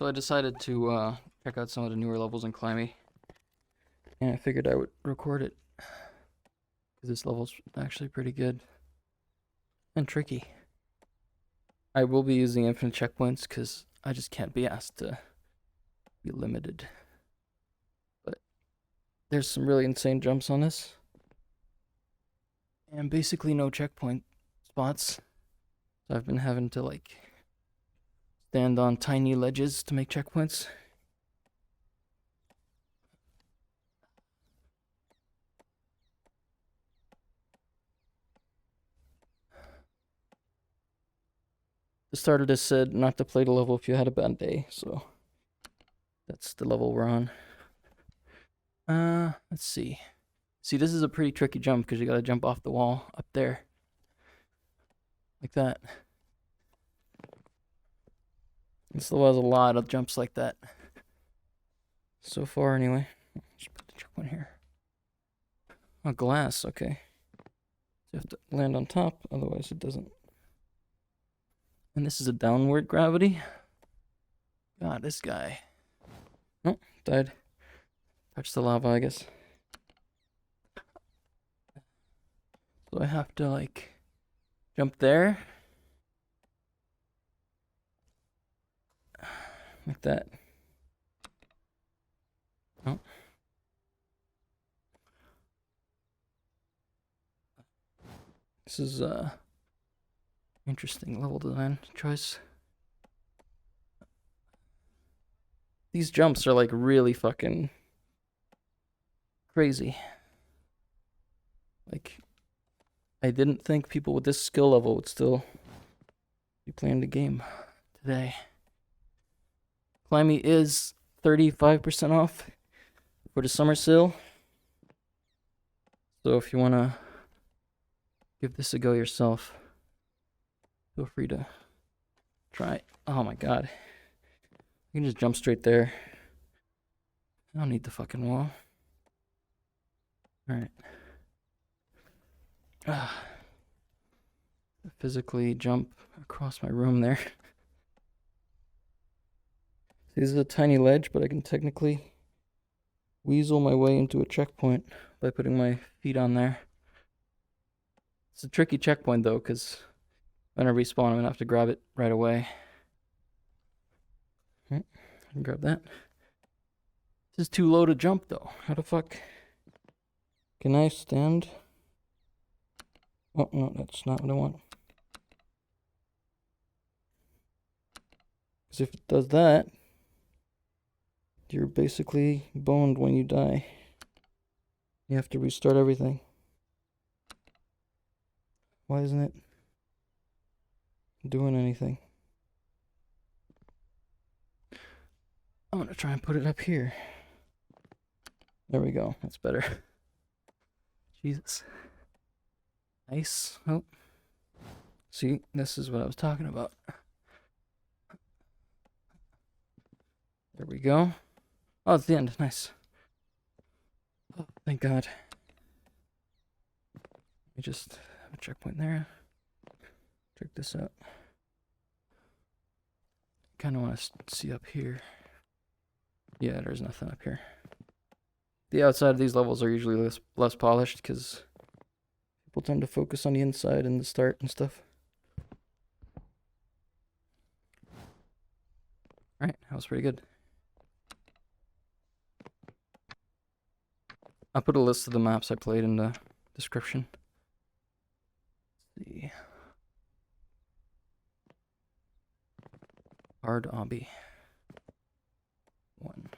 So I decided to check out some of the newer levels in Climbey, and I figured I would record it because this level's actually pretty good and tricky. I will be using infinite checkpoints because I just can't be asked to be limited. But there's some really insane jumps on this, and basically no checkpoint spots. So I've been having to like stand on tiny ledges to make checkpoints. The starter just said not to play the level if you had a bad day, so that's the level we're on. Let's see. See, this is a pretty tricky jump because you gotta jump off the wall up there. Like that. This level has a lot of jumps like that. So far, anyway. Just put the checkpoint here. Oh, glass, okay. You have to land on top, otherwise it doesn't. And this is a downward gravity. God, this guy. Oh, died. Touched the lava, I guess. So I have to, like, jump there. Like that. Oh. This is, interesting level design choice. These jumps are, like, really fucking crazy. Like, I didn't think people with this skill level would still be playing the game today. Climbey is 35% off for the summer sale. So if you want to give this a go yourself, feel free to try it. Oh my god. You can just jump straight there. I don't need the fucking wall. Alright. Physically jump across my room there. This is a tiny ledge, but I can technically weasel my way into a checkpoint by putting my feet on there. It's a tricky checkpoint though, because when I respawn, I'm gonna have to grab it right away. I can grab that. This is too low to jump though. How the fuck can I stand? Oh no, that's not what I want. Because if it does that, you're basically boned when you die. You have to restart everything. Why isn't it doing anything? I'm gonna try and put it up here. There we go. That's better. Jesus. Nice. Oh. See, this is what I was talking about. There we go. Oh, it's the end. Nice. Oh, thank God. Let me just have a checkpoint there. Check this out. Kind of want to see up here. Yeah, there's nothing up here. The outside of these levels are usually less polished because people tend to focus on the inside and the start and stuff. Alright, that was pretty good. I'll put a list of the maps I played in the description. Let's see. Hard obby. 1.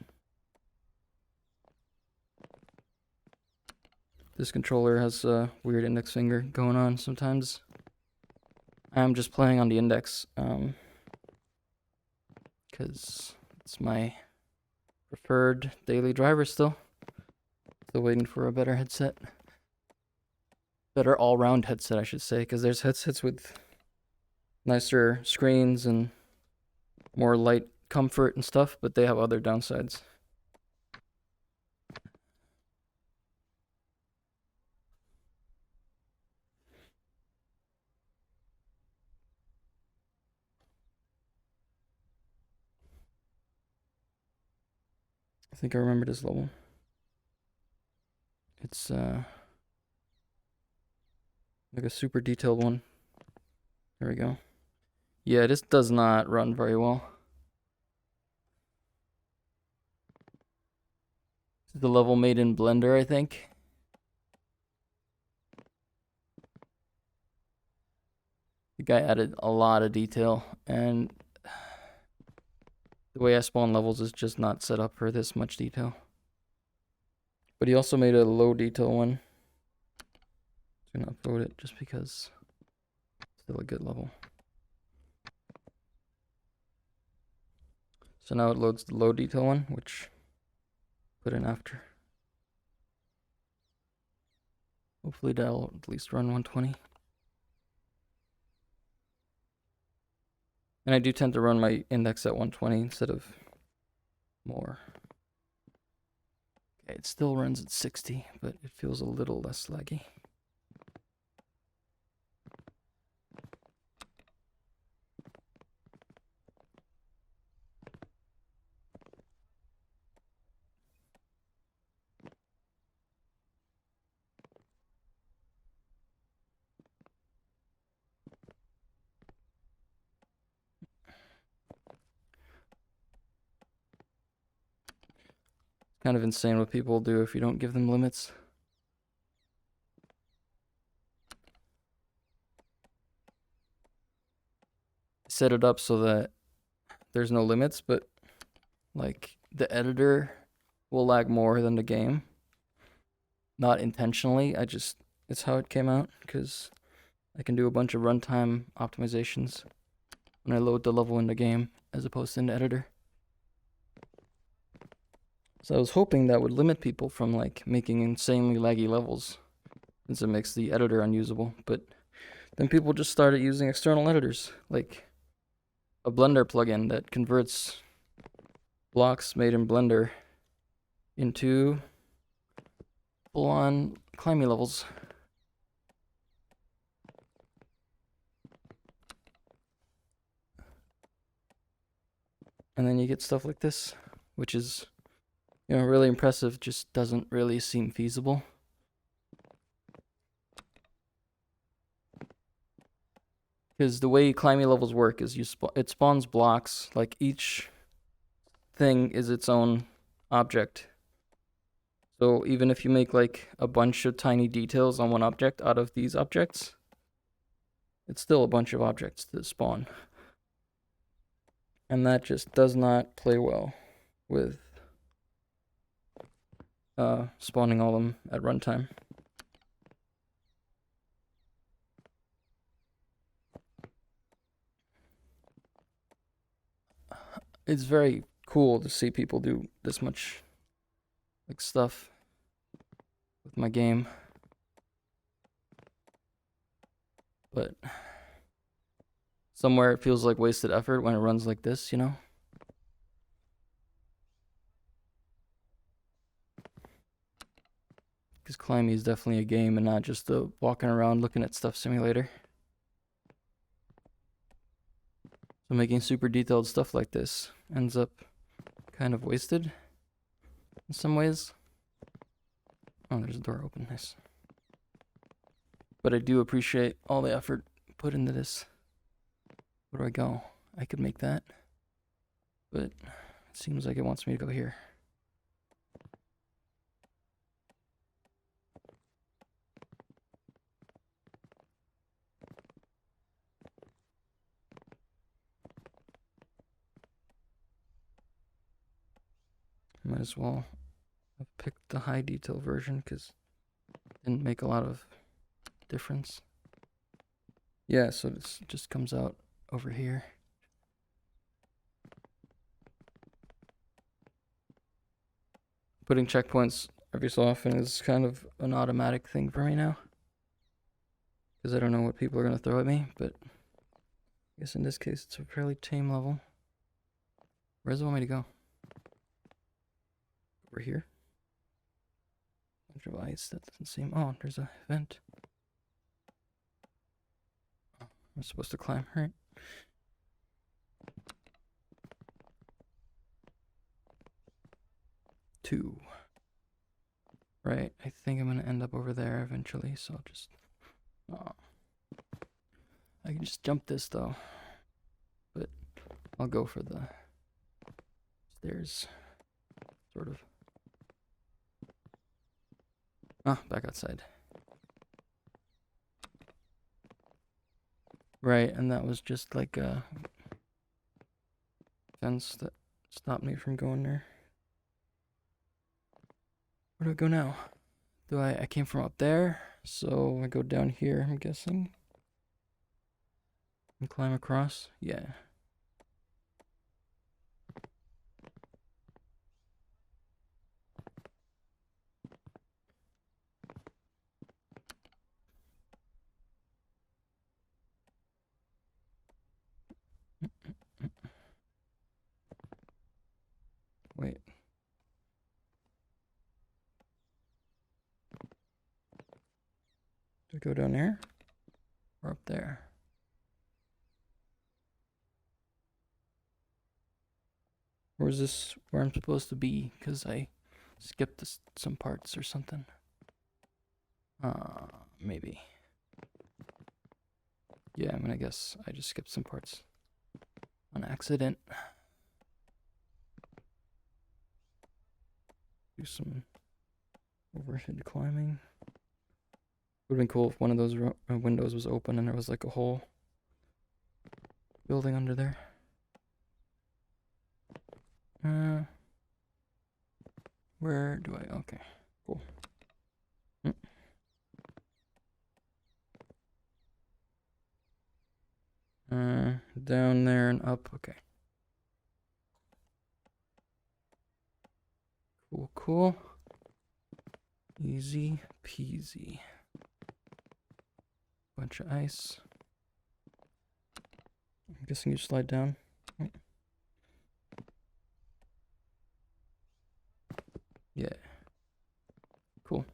This controller has a weird index finger going on sometimes. I'm just playing on the index, because it's my preferred daily driver still. Still waiting for a better headset. Better all-round headset, I should say, because there's headsets with nicer screens and more light comfort and stuff, but they have other downsides. I think I remember this level. It's like a super detailed one. There we go. Yeah, this does not run very well. This is the level made in Blender, I think. The guy added a lot of detail, and the way I spawn levels is just not set up for this much detail. But he also made a low detail one. I'm gonna upload it just because it's still a good level. So now it loads the low detail one, which put in after. Hopefully that'll at least run 120. And I do tend to run my index at 120 instead of more. Okay, it still runs at 60, but it feels a little less laggy. Kind of insane what people do if you don't give them limits. Set it up so that there's no limits, but like the editor will lag more than the game. Not intentionally, it's how it came out, because I can do a bunch of runtime optimizations when I load the level in the game as opposed to in the editor. So I was hoping that would limit people from like making insanely laggy levels, since it makes the editor unusable. But then people just started using external editors, like a Blender plugin that converts blocks made in Blender into full-on Climbey levels. And then you get stuff like this, which is, you know, really impressive, just doesn't really seem feasible. Because the way Climbey levels work is it spawns blocks, like each thing is its own object. So even if you make like a bunch of tiny details on one object out of these objects, it's still a bunch of objects that spawn. And that just does not play well with spawning all of them at runtime. It's very cool to see people do this much like stuff with my game. But somewhere it feels like wasted effort when it runs like this, you know? Because Climbey is definitely a game and not just a walking around looking at stuff simulator. So making super detailed stuff like this ends up kind of wasted in some ways. Oh, there's a door open, nice. But I do appreciate all the effort put into this. Where do I go? I could make that, but it seems like it wants me to go here. Might as well have picked the high detail version because it didn't make a lot of difference. Yeah, so this just comes out over here. Putting checkpoints every so often is kind of an automatic thing for me now, because I don't know what people are going to throw at me, but I guess in this case it's a fairly tame level. Where does it want me to go? Over here? Bunch of ice, that doesn't seem... Oh, there's a vent. Oh, I'm supposed to climb, right? 2. Right, I think I'm gonna end up over there eventually, so I'll just... Oh. I can just jump this though. But I'll go for the stairs. Sort of. Ah, back outside. Right, and that was just like a fence that stopped me from going there. Where do I go now? I came from up there, so I go down here, I'm guessing. And climb across? Yeah. Wait. Do I go down there? Or up there? Or is this where I'm supposed to be? Because I skipped some parts or something. Maybe. Yeah, I'm gonna guess I just skipped some parts on accident. Do some overhead climbing. Would have been cool if one of those windows was open and there was like a whole building under there. Where do I? Okay, cool. Down there and up. Okay. Cool, cool. Easy peasy. Bunch of ice. I'm guessing you slide down. Yeah. Cool.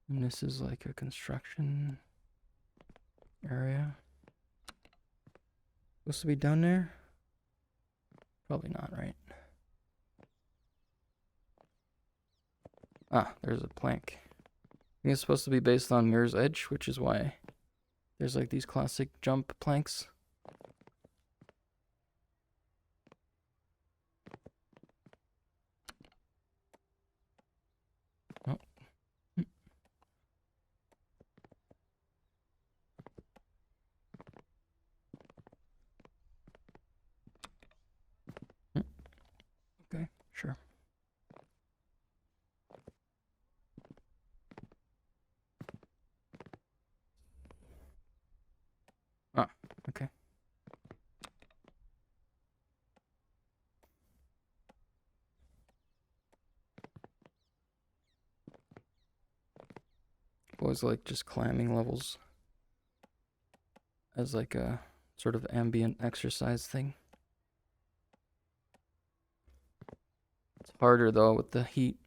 And this is like a construction area. Supposed to be down there? Probably not, right? Ah, there's a plank. I think it's supposed to be based on Mirror's Edge, which is why there's like these classic jump planks. Oh. Okay, sure. Ah, okay. Was like just climbing levels as like a sort of ambient exercise thing. It's harder though with the heat.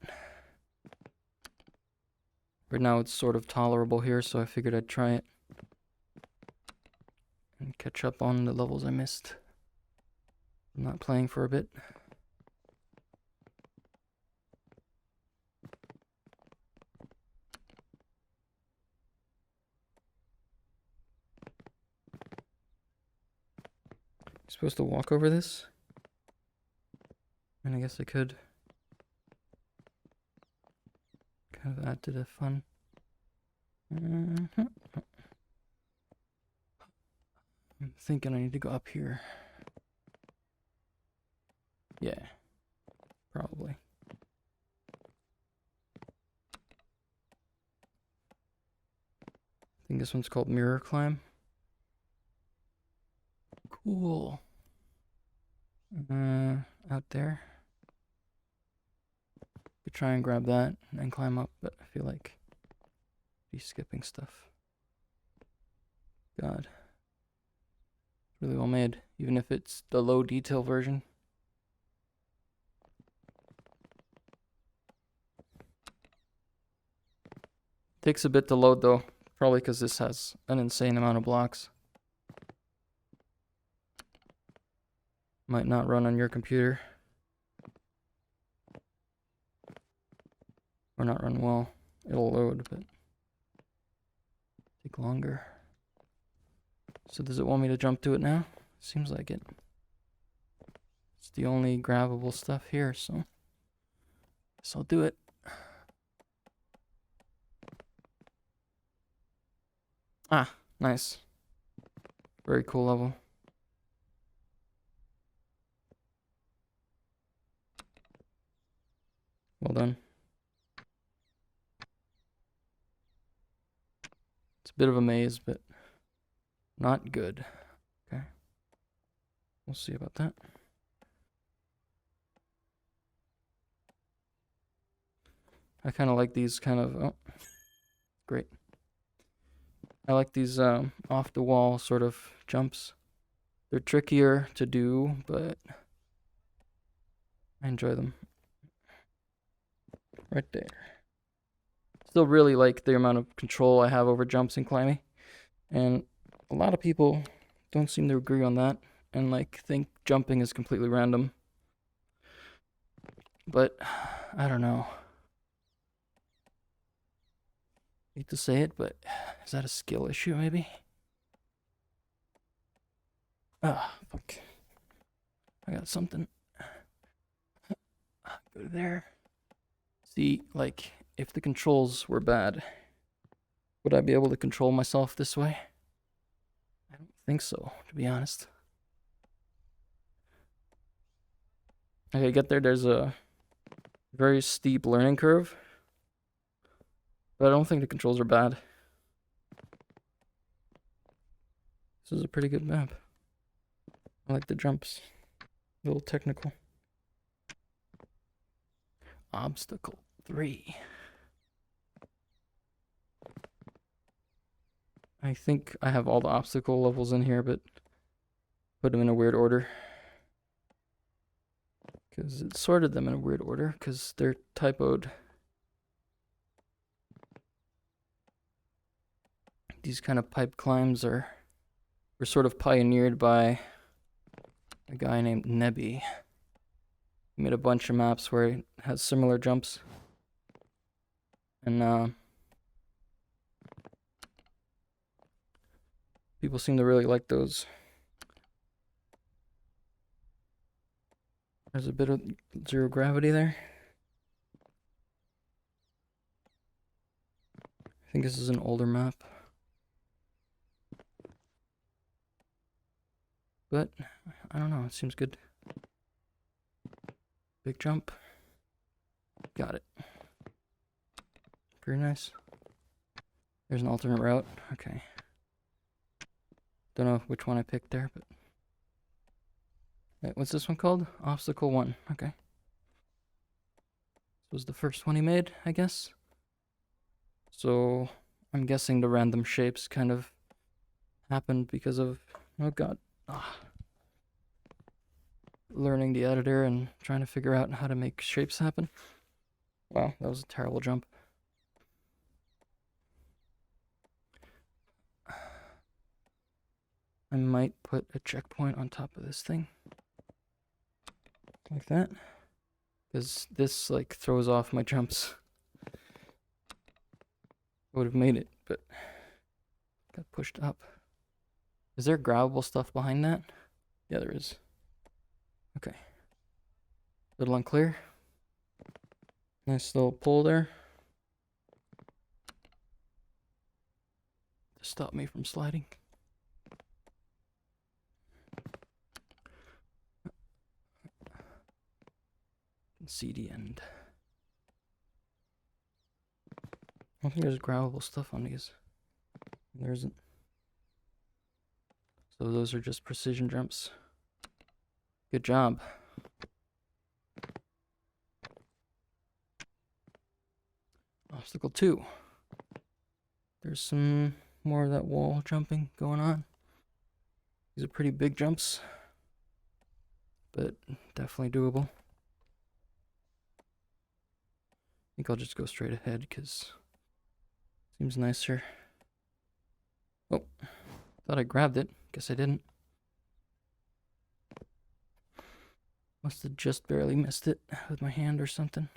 But now it's sort of tolerable here, so I figured I'd try it and catch up on the levels I missed. I'm not playing for a bit. Supposed to walk over this? And I guess I could kind of add to the fun. I'm thinking I need to go up here. Yeah, probably. I think this one's called MirrorsClimb. Cool. Out there. Could try and grab that and climb up, but I feel like be skipping stuff. God. Really well made, even if it's the low detail version. Takes a bit to load though, probably because this has an insane amount of blocks. Might not run on your computer. Or not run well. It'll load, but take longer. So does it want me to jump to it now? Seems like it. It's the only grabbable stuff here, so guess I'll do it. Ah, nice. Very cool level. Well done. It's a bit of a maze, but not good. Okay. We'll see about that. I kind of like these kind of... Oh, great. I like these off-the-wall sort of jumps. They're trickier to do, but I enjoy them. Right there. Still really like the amount of control I have over jumps in Climbey. And a lot of people don't seem to agree on that and like think jumping is completely random. But I don't know. Hate to say it, but is that a skill issue maybe? Ah, fuck. I got something. Go there. See, like, if the controls were bad, would I be able to control myself this way? I don't think so, to be honest. Okay, get there. There's a very steep learning curve, but I don't think the controls are bad. This is a pretty good map. I like the jumps. A little technical. Obstacle 3. I think I have all the obstacle levels in here, but put them in a weird order. Because it sorted them in a weird order, because they're typoed. These kind of pipe climbs were sort of pioneered by a guy named Nebby. He made a bunch of maps where it has similar jumps. And people seem to really like those. There's a bit of zero gravity there. I think this is an older map. But, I don't know, it seems good. Big jump. Got it. Pretty nice. There's an alternate route. Okay. Don't know which one I picked there, but... Wait, what's this one called? Obstacle 1. Okay. This was the first one he made, I guess. So, I'm guessing the random shapes kind of happened because of... Oh god. Learning the editor and trying to figure out how to make shapes happen. Wow, that was a terrible jump. I might put a checkpoint on top of this thing. Like that. Because this, like, throws off my jumps. I would have made it, but got pushed up. Is there grabbable stuff behind that? Yeah, there is. Okay. Little unclear. Nice little pull there. To stop me from sliding. See the end. I don't think there's grabbable stuff on these. There isn't. So those are just precision jumps. Good job. Obstacle 2. There's some more of that wall jumping going on. These are pretty big jumps, but definitely doable. I think I'll just go straight ahead because it seems nicer. Oh, thought I grabbed it. Guess I didn't. Must have just barely missed it with my hand or something.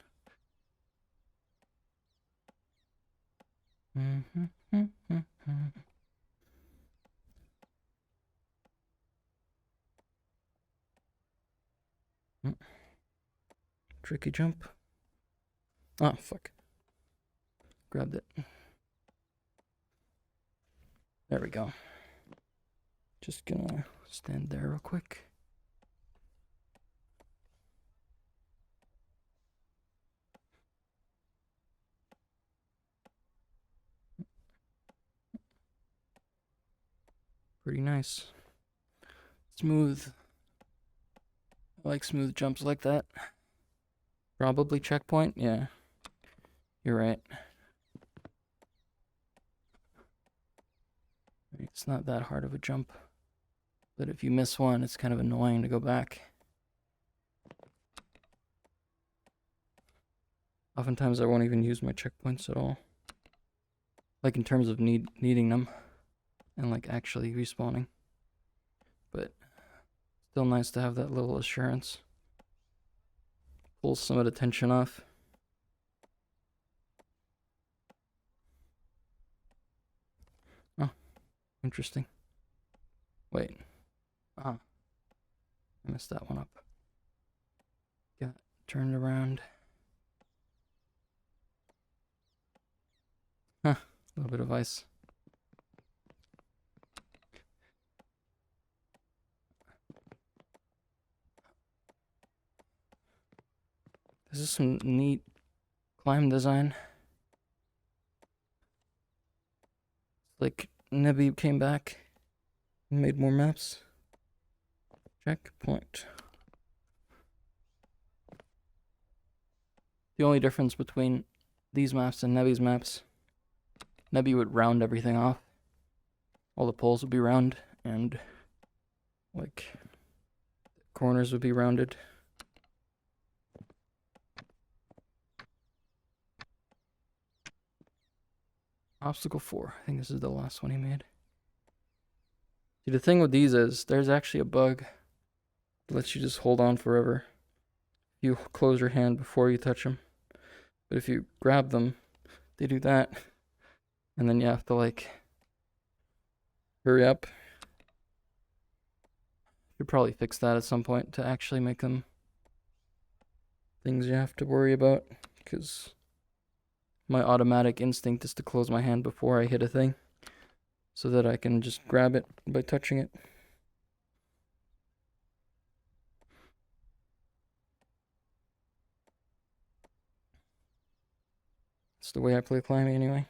Tricky jump. Oh, fuck. Grabbed it. There we go. Just gonna stand there real quick. Pretty nice. Smooth. I like smooth jumps like that. Probably checkpoint? Yeah. You're right. It's not that hard of a jump. But if you miss one, it's kind of annoying to go back. Oftentimes I won't even use my checkpoints at all. Like in terms of needing them. And like actually respawning. But still nice to have that little assurance. Pulls some of the tension off. Oh, interesting. Wait. Ah. I messed that one up. Got turned around. Huh. A little bit of ice. This is some neat climb design. Like Nebby came back and made more maps. Checkpoint. The only difference between these maps and Nebby's maps, Nebby would round everything off. All the poles would be round and like corners would be rounded. Obstacle 4. I think this is the last one he made. See, the thing with these is there's actually a bug that lets you just hold on forever. You close your hand before you touch them. But if you grab them, they do that. And then you have to like hurry up. Should probably fix that at some point to actually make them things you have to worry about. Because my automatic instinct is to close my hand before I hit a thing. So that I can just grab it by touching it. It's the way I play climbing anyway.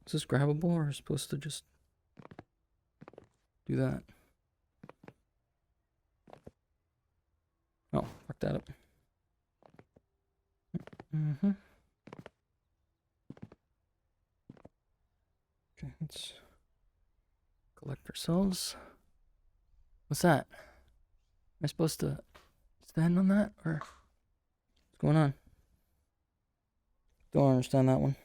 Is this grabbable or is supposed to just do that? Oh, fuck that up. Okay, let's collect ourselves. What's that? Am I supposed to stand on that or what's going on? Don't understand that one.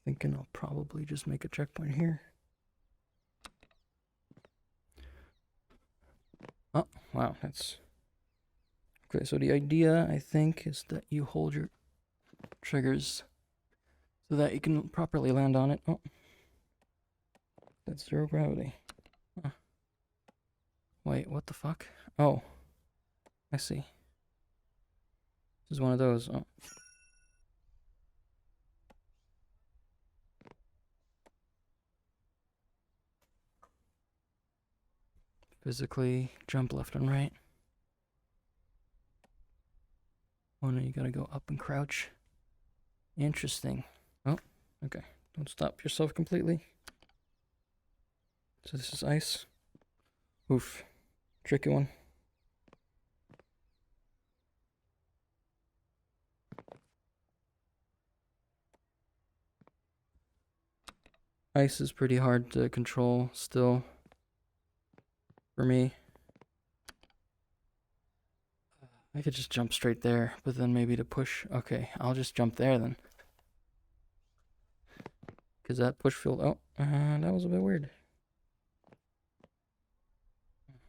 Thinking I'll probably just make a checkpoint here. Oh, wow, that's... Okay, so the idea, I think, is that you hold your triggers so that you can properly land on it. Oh. That's zero gravity. Huh. Wait, what the fuck? Oh. I see. This is one of those. Oh. Physically jump left and right. Oh no, you gotta go up and crouch. Interesting. Oh, okay. Don't stop yourself completely. So this is ice. Oof. Tricky one. Ice is pretty hard to control still. For me. I could just jump straight there, but then maybe to push. Okay, I'll just jump there then. Because that push field, oh, that was a bit weird.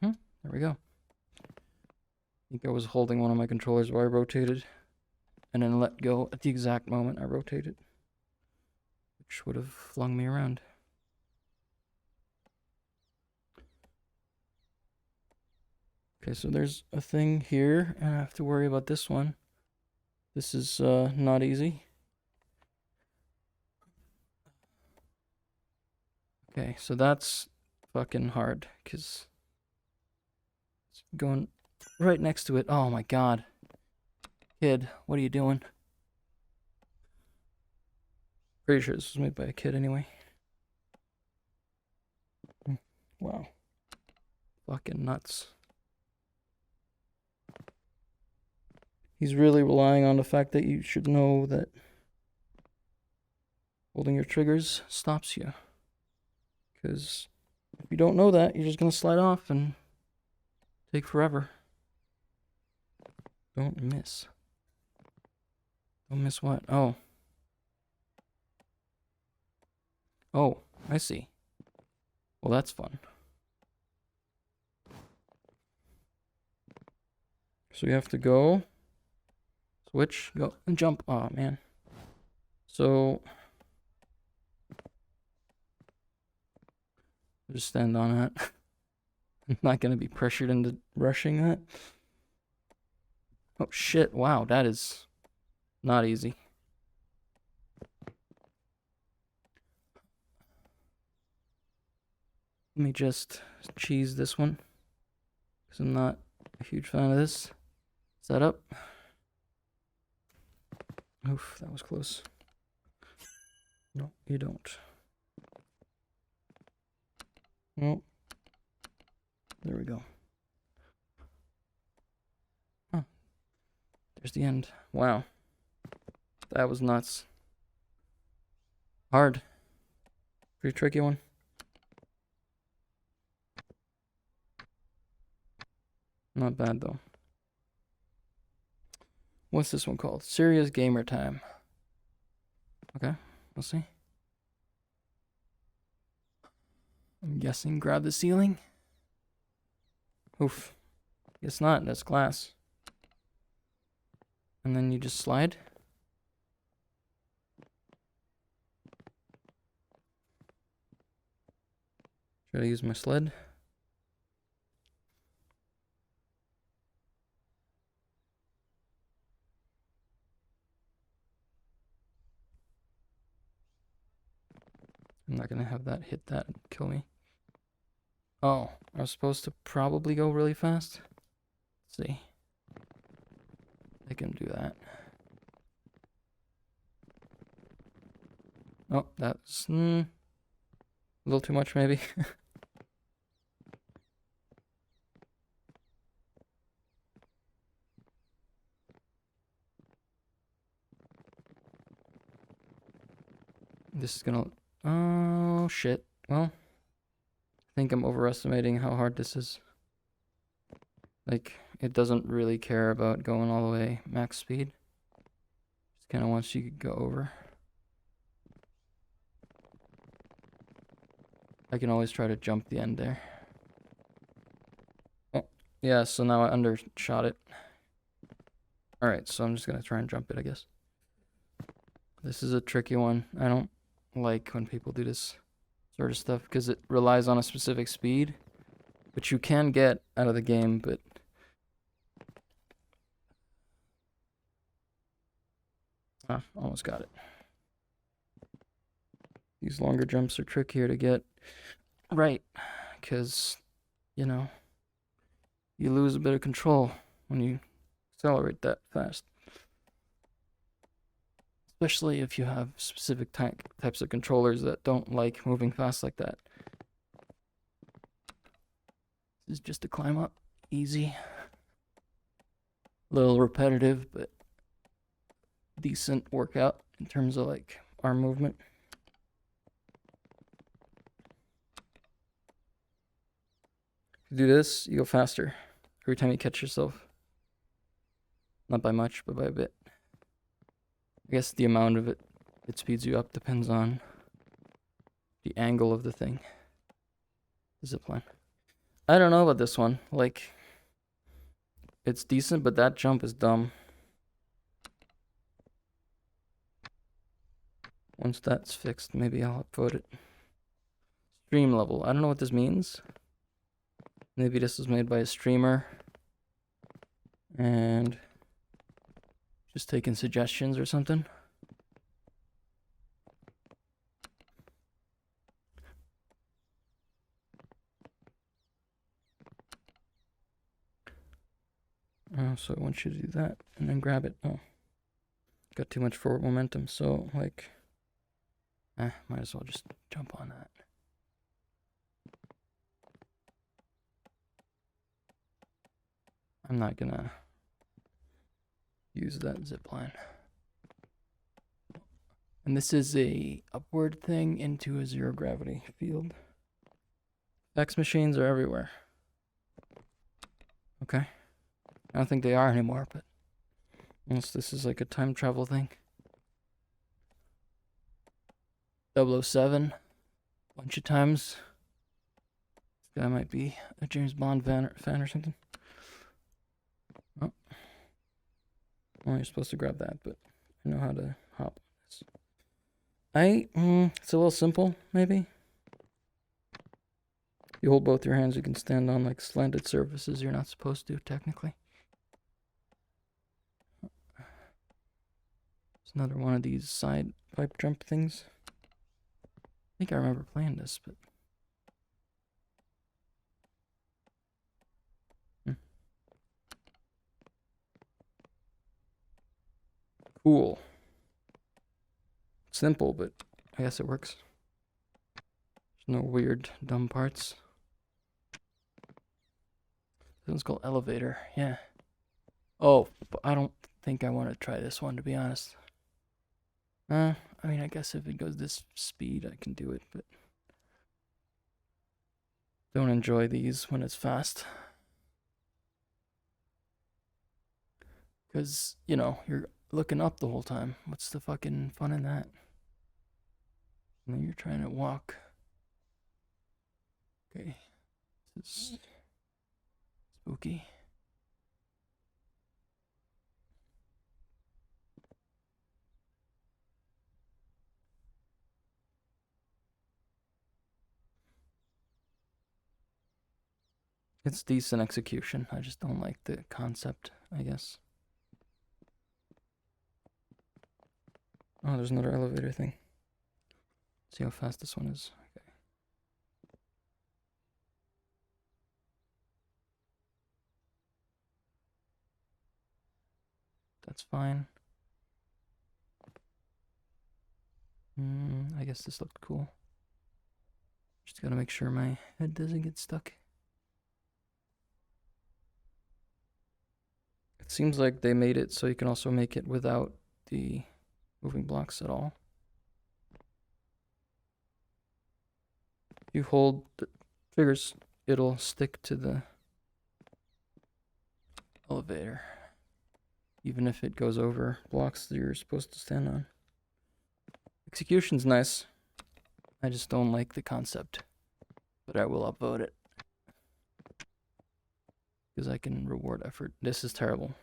There we go. I think I was holding one of my controllers while I rotated, and then let go at the exact moment I rotated, which would have flung me around. Okay, so there's a thing here, and I have to worry about this one. This is not easy. Okay, so that's fucking hard, because it's going right next to it. Oh my god. Kid, what are you doing? Pretty sure this was made by a kid anyway. Wow. Fucking nuts. He's really relying on the fact that you should know that holding your triggers stops you. Because if you don't know that, you're just going to slide off and take forever. Don't miss. Don't miss what? Oh. Oh, I see. Well, that's fun. So you have to go, switch, go, and jump. Oh, man. So just stand on that. I'm not going to be pressured into rushing that. Oh, shit. Wow, that is not easy. Let me just cheese this one, because I'm not a huge fan of this setup. Oof, that was close. No, you don't. No. There we go. Huh. There's the end. Wow. That was nuts. Hard. Pretty tricky one. Not bad though. What's this one called? Serious Gamer Time. Okay, we'll see. I'm guessing grab the ceiling. Oof. Guess not, that's glass. And then you just slide. Try to use my sled. I'm not gonna have that hit that and kill me. Oh, I was supposed to probably go really fast. Let's see. I can do that. Oh, that's a little too much maybe. This is gonna... Oh, shit. Well, I think I'm overestimating how hard this is. Like, it doesn't really care about going all the way max speed. Just kind of wants you to go over. I can always try to jump the end there. Oh, yeah, so now I undershot it. Alright, so I'm just gonna try and jump it, I guess. This is a tricky one. I don't like when people do this sort of stuff because it relies on a specific speed, which you can get out of the game, but almost got it. These longer jumps are trickier to get right because, you know, you lose a bit of control when you accelerate that fast. Especially if you have specific types of controllers that don't like moving fast like that. This is just a climb up. Easy. A little repetitive, but decent workout in terms of like arm movement. If you do this, you go faster every time you catch yourself. Not by much, but by a bit. I guess the amount of it speeds you up depends on the angle of the thing. The zipline. I don't know about this one. Like, it's decent, but that jump is dumb. Once that's fixed, maybe I'll upvote it. Stream level. I don't know what this means. Maybe this was made by a streamer. And just taking suggestions or something. So I want you to do that and then grab it. Oh, got too much forward momentum. So like, might as well just jump on that. I'm not gonna use that zip line. And this is a upward thing into a zero gravity field. Fax machines are everywhere. Okay. I don't think they are anymore, but unless this is like a time travel thing. 007, bunch of times. This guy might be a James Bond fan or something. Oh. Well, you're supposed to grab that, but I know how to hop on this. It's a little simple, maybe. You hold both your hands, you can stand on like slanted surfaces you're not supposed to, technically. It's another one of these side pipe jump things. I think I remember playing this, but... Cool. Simple, but I guess it works. There's no weird, dumb parts. This one's called Elevator, yeah. Oh, but I don't think I want to try this one, to be honest. I mean, I guess if it goes this speed, I can do it, but... Don't enjoy these when it's fast. Because, you know, you're looking up the whole time. What's the fucking fun in that? And then you're trying to walk. Okay. This is spooky. It's decent execution. I just don't like the concept, I guess. Oh, there's another elevator thing. See how fast this one is. Okay. That's fine. I guess this looked cool. Just gotta make sure my head doesn't get stuck. It seems like they made it so you can also make it without the moving blocks at all. If you hold the triggers, it'll stick to the elevator, even if it goes over blocks that you're supposed to stand on. Execution's nice. I just don't like the concept, but I will upvote it because I can reward effort. This is terrible.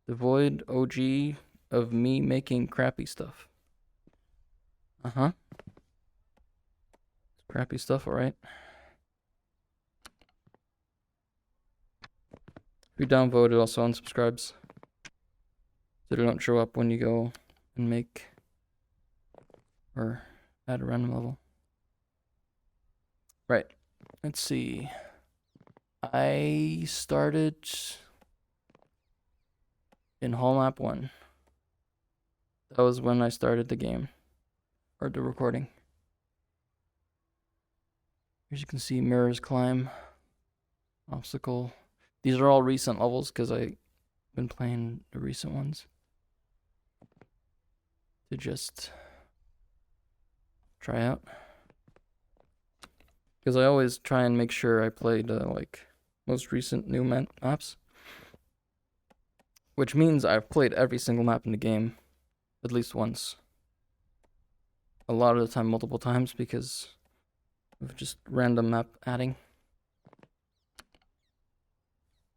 Devoid OG of me making crappy stuff. Crappy stuff, alright. If you downvote, it also unsubscribes. So they don't show up when you go and make or at a random level. Right. Let's see. I started in Hall Map 1. That was when I started the game. Or the recording. As you can see, MirrorsClimb, obstacle. These are all recent levels because I've been playing the recent ones. To just try out. Because I always try and make sure I play the like most recent new maps. Which means I've played every single map in the game at least once. a lot of the time multiple times because of just random map adding.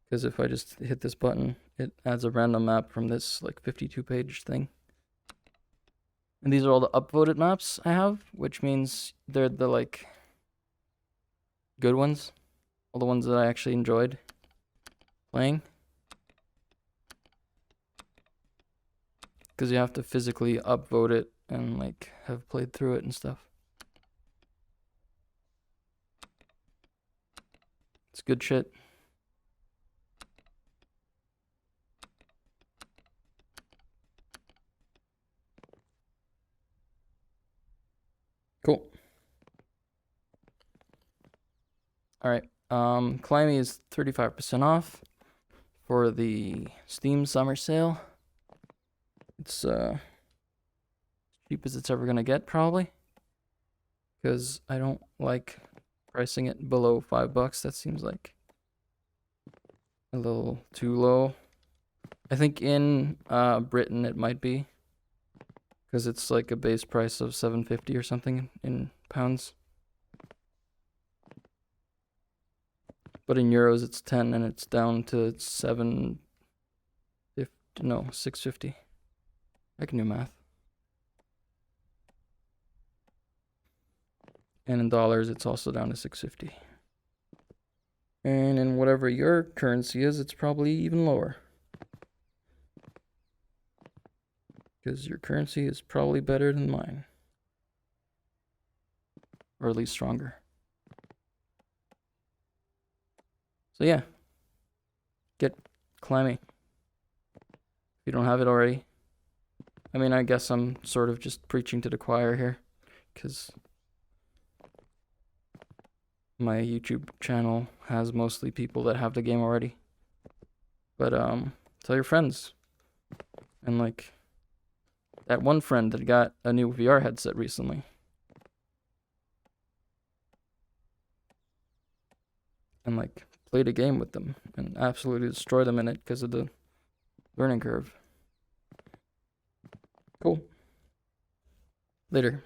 Because if I just hit this button, it adds a random map from this like 52-page thing. And these are all the upvoted maps I have, which means they're the like good ones. All the ones that I actually enjoyed playing. Because you have to physically upvote it and like have played through it and stuff. It's good shit. Cool. All right. Climbey is 35% off for the Steam summer sale. It's cheap as it's ever gonna get probably. Because I don't like pricing it below $5. That seems like a little too low. I think in Britain it might be. Because it's like a base price of $7.50 or something in pounds. But in euros it's 10 and it's down to 650. I can do math. And in dollars it's also down to 650. And in whatever your currency is, it's probably even lower. Because your currency is probably better than mine. Or at least stronger. So yeah. Get Climbey. If you don't have it already. I mean, I guess I'm sort of just preaching to the choir here. Because my YouTube channel has mostly people that have the game already. But tell your friends. And like that one friend that got a new VR headset recently. And like played a game with them and absolutely destroyed them in it because of the learning curve. Cool. Later.